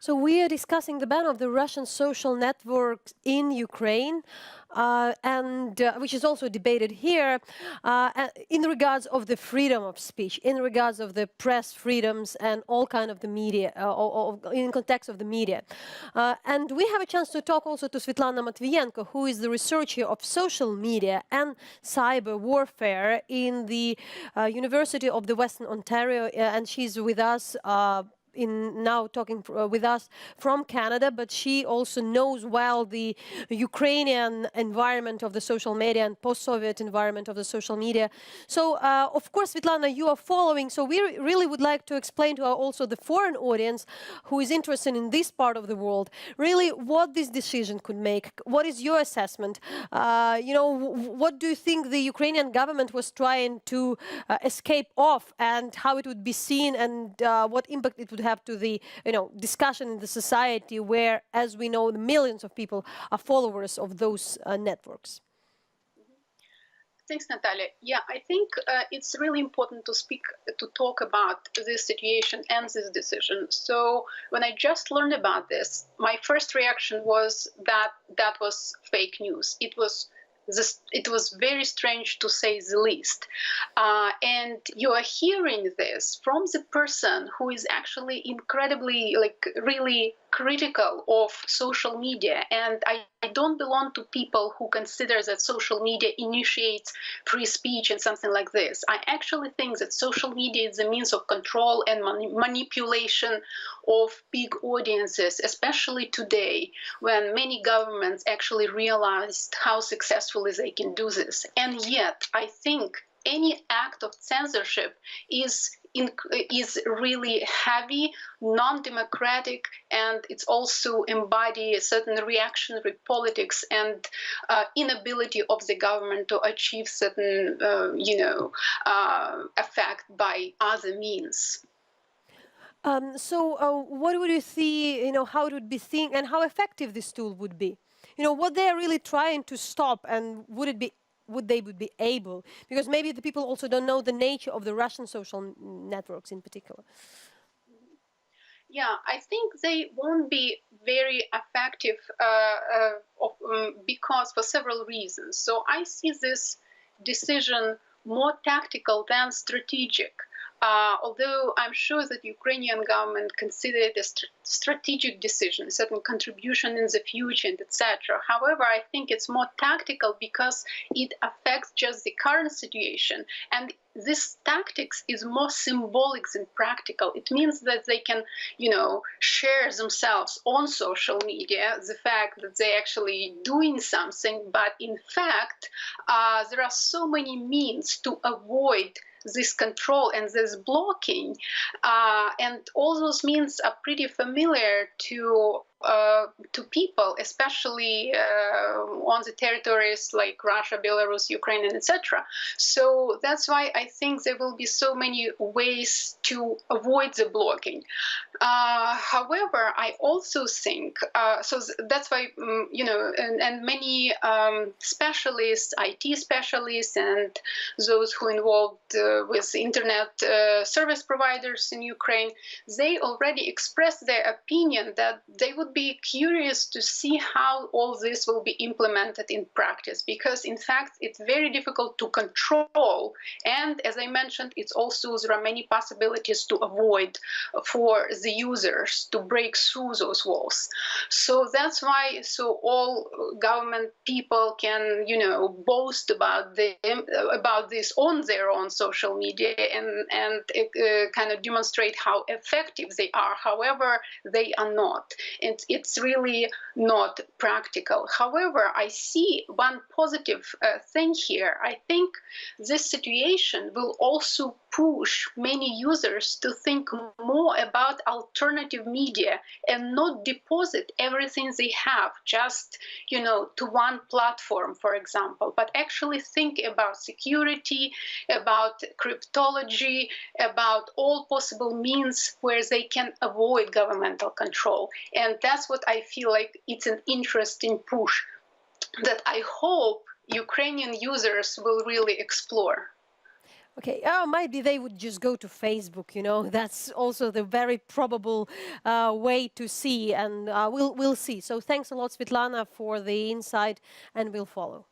So we are discussing the ban of the Russian social networks in Ukraine, and which is also debated here in regards of the freedom of speech, in regards of the press freedoms and all kind of the media, in context of the media. And we have a chance to talk also to Svitlana Matviyenko, who is the researcher of social media and cyber warfare in the University of the Western Ontario, and she's with us now talking with us from Canada, but she also knows well the Ukrainian environment of the social media and post-Soviet environment of the social media. So, of course, Svitlana, you are following. So we really would like to explain to also the foreign audience who is interested in this part of the world, really what this decision could make. What is your assessment? What do you think the Ukrainian government was trying to escape off, and how it would be seen, and what impact it would have to the discussion in the society where, as we know, the millions of people are followers of those networks? Thanks, Natalia. Yeah, I think it's really important to talk about this situation and this decision. So when I just learned about this, my first reaction was that that was fake news. It was very strange, to say the least. And you are hearing this from the person who is actually incredibly, really critical of social media. And I don't belong to people who consider that social media initiates free speech and something like this. I actually think that social media is a means of control and manipulation of big audiences, especially today, when many governments actually realized how successfully they can do this. And yet, I think any act of censorship is really heavy, non-democratic, and it's also embody a certain reactionary politics and inability of the government to achieve certain, effect by other means. What would you see, how it would be seen and how effective this tool would be? What they are really trying to stop, and would they be able? Because maybe the people also don't know the nature of the Russian social networks in particular. Yeah, I think they won't be very effective because for several reasons. So I see this decision more tactical than strategic. Although I'm sure that the Ukrainian government considered it a strategic decision, a certain contribution in the future, and etc. However, I think it's more tactical because it affects just the current situation. And this tactics is more symbolic than practical. It means that they can, share themselves on social media, the fact that they're actually doing something, but in fact, there are so many means to avoid this control and this blocking, and all those means are pretty familiar to people, especially on the territories like Russia, Belarus, Ukraine, and etc. So that's why I think there will be so many ways to avoid the blocking. However, I also think, so that's why, and many specialists, IT specialists, and those who involved with internet service providers in Ukraine, they already expressed their opinion that they would be curious to see how all this will be implemented in practice, because in fact it's very difficult to control, and as I mentioned, it's also there are many possibilities to avoid for the users to break through those walls. So that's why all government people can boast about this on their own social media and kind of demonstrate how effective they are. However, they are not. It's really not practical. However, I see one positive thing here. I think this situation will also push many users to think more about alternative media and not deposit everything they have just, to one platform, for example, but actually think about security, about cryptology, about all possible means where they can avoid governmental control. And that's what I feel like it's an interesting push that I hope Ukrainian users will really explore. Okay, maybe they would just go to Facebook, you know. That's also the very probable way to see, and we'll see. So thanks a lot, Svitlana, for the insight, and we'll follow.